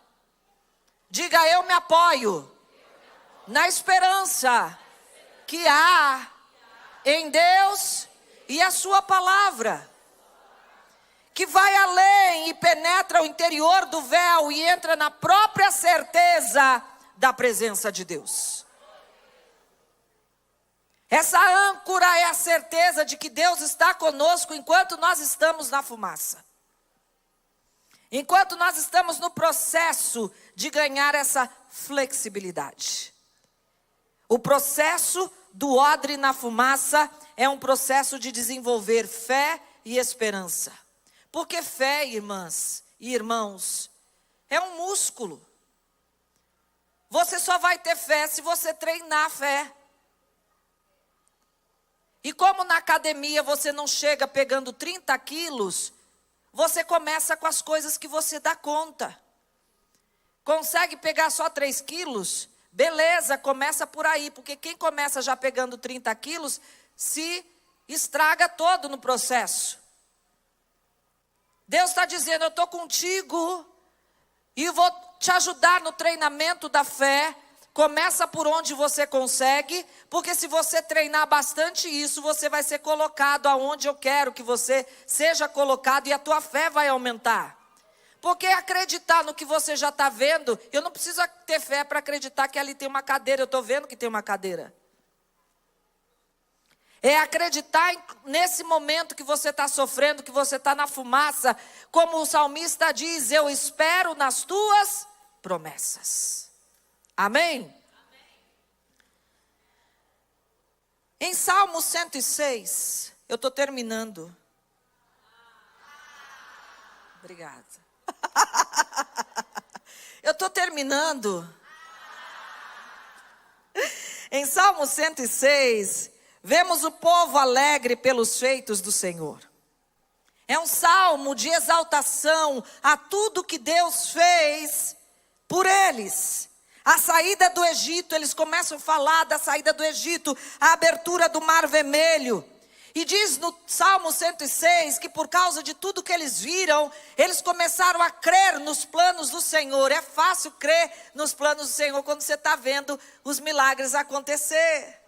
Diga: eu me apoio na esperança que há em Deus e a sua palavra, que vai além e penetra o interior do véu e entra na própria certeza da presença de Deus. Essa âncora é a certeza de que Deus está conosco enquanto nós estamos na fumaça. Enquanto nós estamos no processo de ganhar essa flexibilidade. O processo do odre na fumaça é um processo de desenvolver fé e esperança. Porque fé, irmãs e irmãos, é um músculo. Você só vai ter fé se você treinar a fé. E como na academia você não chega pegando 30 quilos, você começa com as coisas que você dá conta. Consegue pegar só 3 quilos? Beleza, começa por aí. Porque quem começa já pegando 30 quilos, se estraga todo no processo. Deus está dizendo: eu estou contigo e vou te ajudar no treinamento da fé. Começa por onde você consegue, porque se você treinar bastante isso, você vai ser colocado aonde eu quero que você seja colocado e a tua fé vai aumentar. Porque acreditar no que você já está vendo, eu não preciso ter fé para acreditar que ali tem uma cadeira, eu estou vendo que tem uma cadeira. É acreditar nesse momento que você está sofrendo, que você está na fumaça, como o salmista diz: eu espero nas tuas promessas. Amém? Amém. Em Salmo 106, eu estou terminando. Obrigada. Eu estou terminando. Em Salmo 106, vemos o povo alegre pelos feitos do Senhor. É um salmo de exaltação a tudo que Deus fez por eles. A saída do Egito, eles começam a falar da saída do Egito, a abertura do Mar Vermelho. E diz no Salmo 106 que por causa de tudo que eles viram, eles começaram a crer nos planos do Senhor. É fácil crer nos planos do Senhor quando você está vendo os milagres acontecer.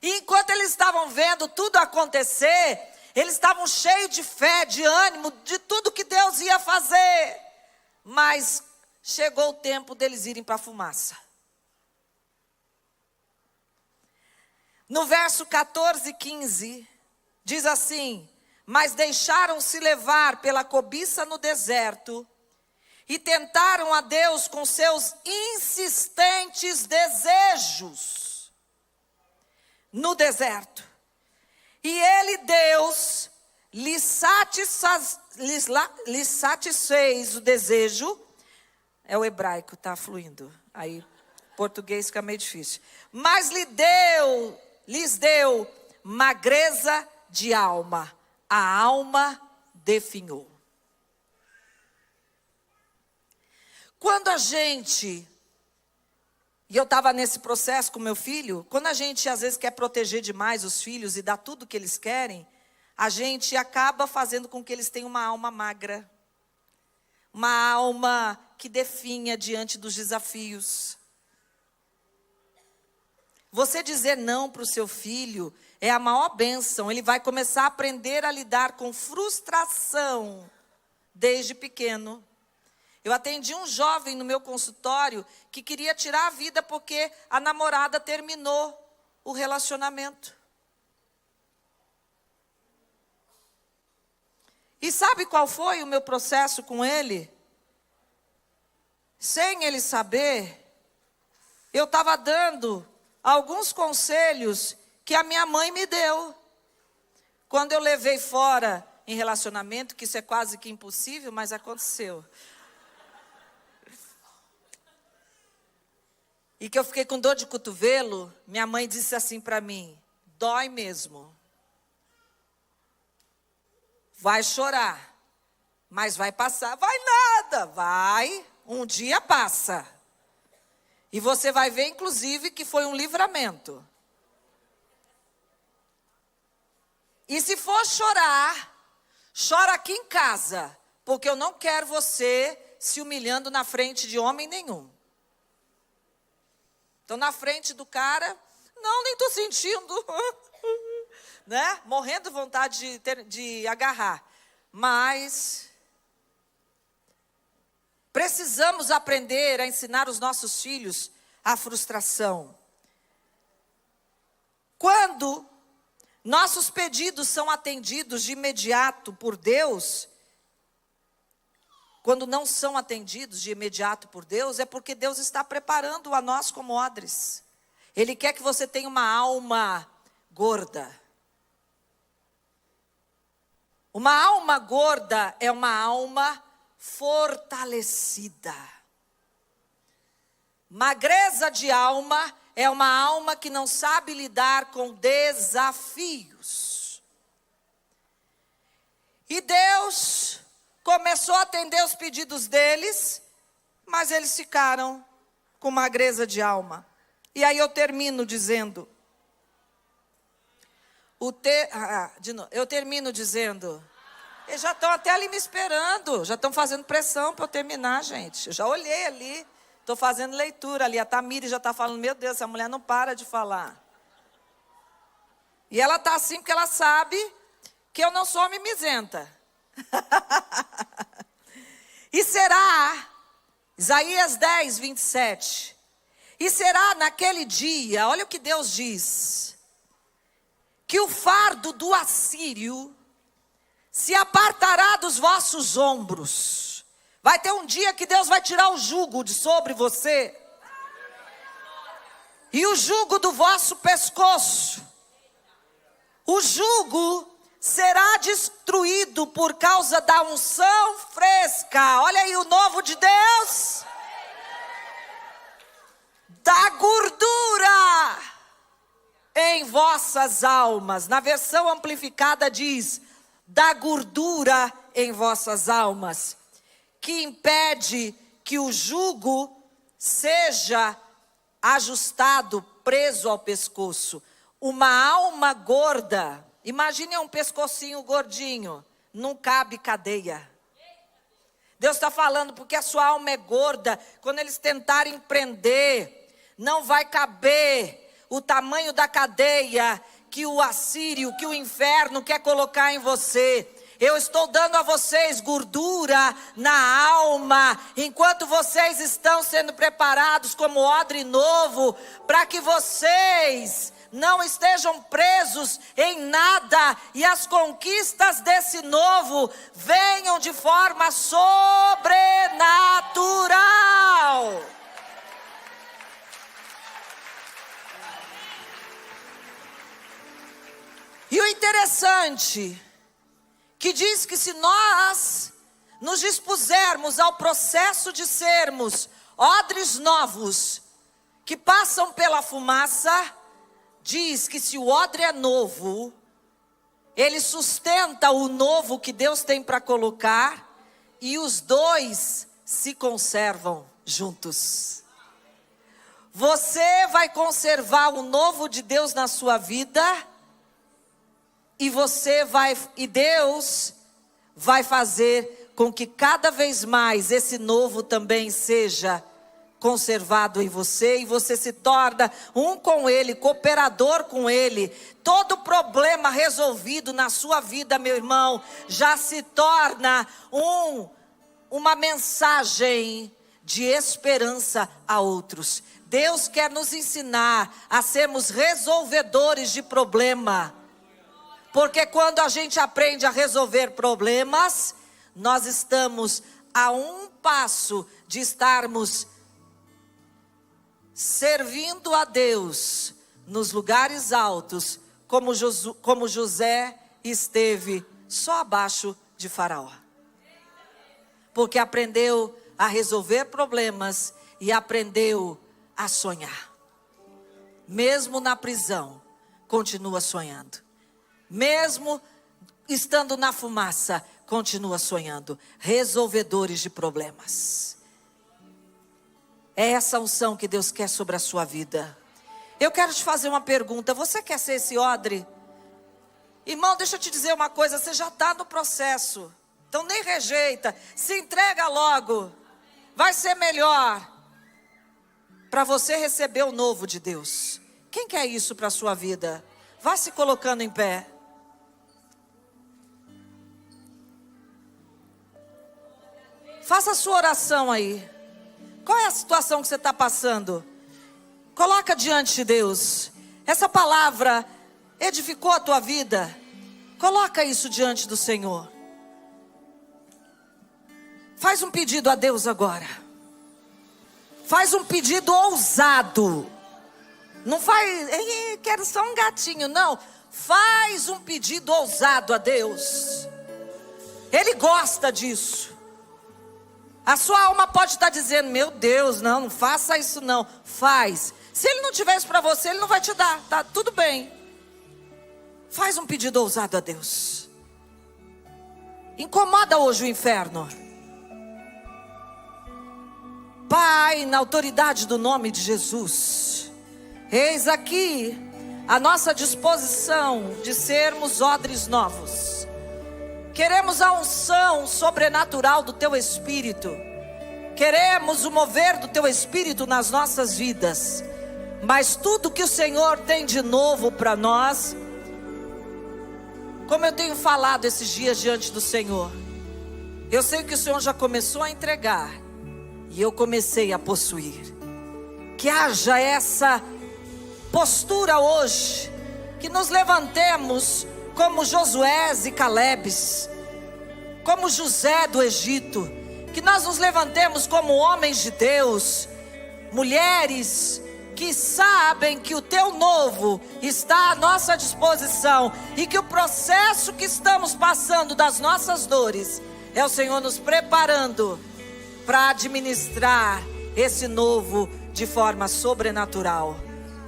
E enquanto eles estavam vendo tudo acontecer, eles estavam cheios de fé, de ânimo, de tudo que Deus ia fazer. Mas chegou o tempo deles irem para a fumaça. No verso 14 e 15, diz assim: mas deixaram-se levar pela cobiça no deserto e tentaram a Deus com seus insistentes desejos no deserto. E ele, Deus, lhes satisfez o desejo. É o hebraico, está fluindo. Aí, português fica meio difícil. Mas lhes deu magreza de alma. A alma definhou. Quando e eu estava nesse processo com meu filho, quando a gente às vezes quer proteger demais os filhos e dar tudo o que eles querem, a gente acaba fazendo com que eles tenham uma alma magra. Uma alma que definha diante dos desafios. Você dizer não para o seu filho é a maior bênção. Ele vai começar a aprender a lidar com frustração desde pequeno. Eu atendi um jovem no meu consultório que queria tirar a vida porque a namorada terminou o relacionamento. E sabe qual foi o meu processo com ele? Sem ele saber, eu estava dando alguns conselhos que a minha mãe me deu. Quando eu levei fora em relacionamento, que isso é quase que impossível, mas aconteceu. E que eu fiquei com dor de cotovelo, minha mãe disse assim para mim: dói mesmo. Vai chorar, mas vai passar. Vai nada, vai, um dia passa. E você vai ver, inclusive, que foi um livramento. E se for chorar, chora aqui em casa, porque eu não quero você se humilhando na frente de homem nenhum. Então, na frente do cara, não, nem estou sentindo, né? Morrendo de vontade de agarrar. Mas precisamos aprender a ensinar os nossos filhos a frustração. Quando nossos pedidos são atendidos de imediato por Deus, quando não são atendidos de imediato por Deus, é porque Deus está preparando a nós como odres. Ele quer que você tenha uma alma gorda. Uma alma gorda é uma alma fortalecida. Magreza de alma é uma alma que não sabe lidar com desafios. E Deus começou a atender os pedidos deles, mas eles ficaram com magreza de alma. E aí eu termino dizendo, eles já estão até ali me esperando, já estão fazendo pressão para eu terminar, gente. Eu já olhei ali, estou fazendo leitura ali, a Tamiri já está falando, meu Deus, essa mulher não para de falar. E ela está assim porque ela sabe que eu não sou mimizenta. E será, Isaías 10, 27, e será naquele dia, olha o que Deus diz, que o fardo do assírio se apartará dos vossos ombros. Vai ter um dia que Deus vai tirar o jugo de sobre você, e o jugo do vosso pescoço. O jugo será destruído por causa da unção fresca. Olha aí o novo de Deus. Da gordura em vossas almas. Na versão amplificada diz, da gordura em vossas almas, que impede que o jugo seja ajustado, preso ao pescoço. Uma alma gorda, imagine um pescocinho gordinho, não cabe cadeia. Deus está falando porque a sua alma é gorda, quando eles tentarem prender, não vai caber o tamanho da cadeia que o assírio, que o inferno quer colocar em você. Eu estou dando a vocês gordura na alma, enquanto vocês estão sendo preparados como odre novo, para que vocês não estejam presos em nada e as conquistas desse novo venham de forma sobrenatural. E o interessante, que diz que se nós nos dispusermos ao processo de sermos odres novos, que passam pela fumaça, diz que se o odre é novo, ele sustenta o novo que Deus tem para colocar, e os dois se conservam juntos. Você vai conservar o novo de Deus na sua vida, e Deus vai fazer com que cada vez mais esse novo também seja conservado em você, e você se torna um com Ele, cooperador com Ele. Todo problema resolvido na sua vida, meu irmão, já se torna uma mensagem de esperança a outros. Deus quer nos ensinar a sermos resolvedores de problema, porque quando a gente aprende a resolver problemas, nós estamos a um passo de estarmos servindo a Deus nos lugares altos, como José esteve só abaixo de Faraó. Porque aprendeu a resolver problemas e aprendeu a sonhar. Mesmo na prisão, continua sonhando. Mesmo estando na fumaça, continua sonhando. Resolvedores de problemas. É essa unção que Deus quer sobre a sua vida. Eu quero te fazer uma pergunta. Você quer ser esse odre? Irmão, deixa eu te dizer uma coisa. Você já está no processo. Então nem rejeita. Se entrega logo. Vai ser melhor para você receber o novo de Deus. Quem quer isso para a sua vida? Vá se colocando em pé. Faça a sua oração aí. Qual é a situação que você está passando? Coloca diante de Deus. Essa palavra edificou a tua vida. Coloca isso diante do Senhor. Faz um pedido a Deus agora. Faz um pedido ousado. Não faz, quero só um gatinho, não. Faz um pedido ousado a Deus. Ele gosta disso. A sua alma pode estar dizendo, meu Deus, não faça isso não. Faz. Se Ele não tiver isso para você, Ele não vai te dar, tá tudo bem. Faz um pedido ousado a Deus. Incomoda hoje o inferno. Pai, na autoridade do nome de Jesus, eis aqui a nossa disposição de sermos odres novos. Queremos a unção sobrenatural do Teu Espírito. Queremos o mover do Teu Espírito nas nossas vidas. Mas tudo que o Senhor tem de novo para nós, como eu tenho falado esses dias diante do Senhor, eu sei que o Senhor já começou a entregar, e eu comecei a possuir. Que haja essa postura hoje, que nos levantemos como Josués e Calebes, como José do Egito, que nós nos levantemos como homens de Deus, mulheres que sabem que o Teu novo está à nossa disposição, e que o processo que estamos passando das nossas dores, é o Senhor nos preparando para administrar esse novo de forma sobrenatural.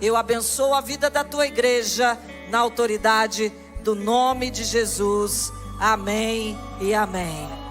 Eu abençoo a vida da Tua igreja, na autoridade do nome de Jesus. Amém e amém.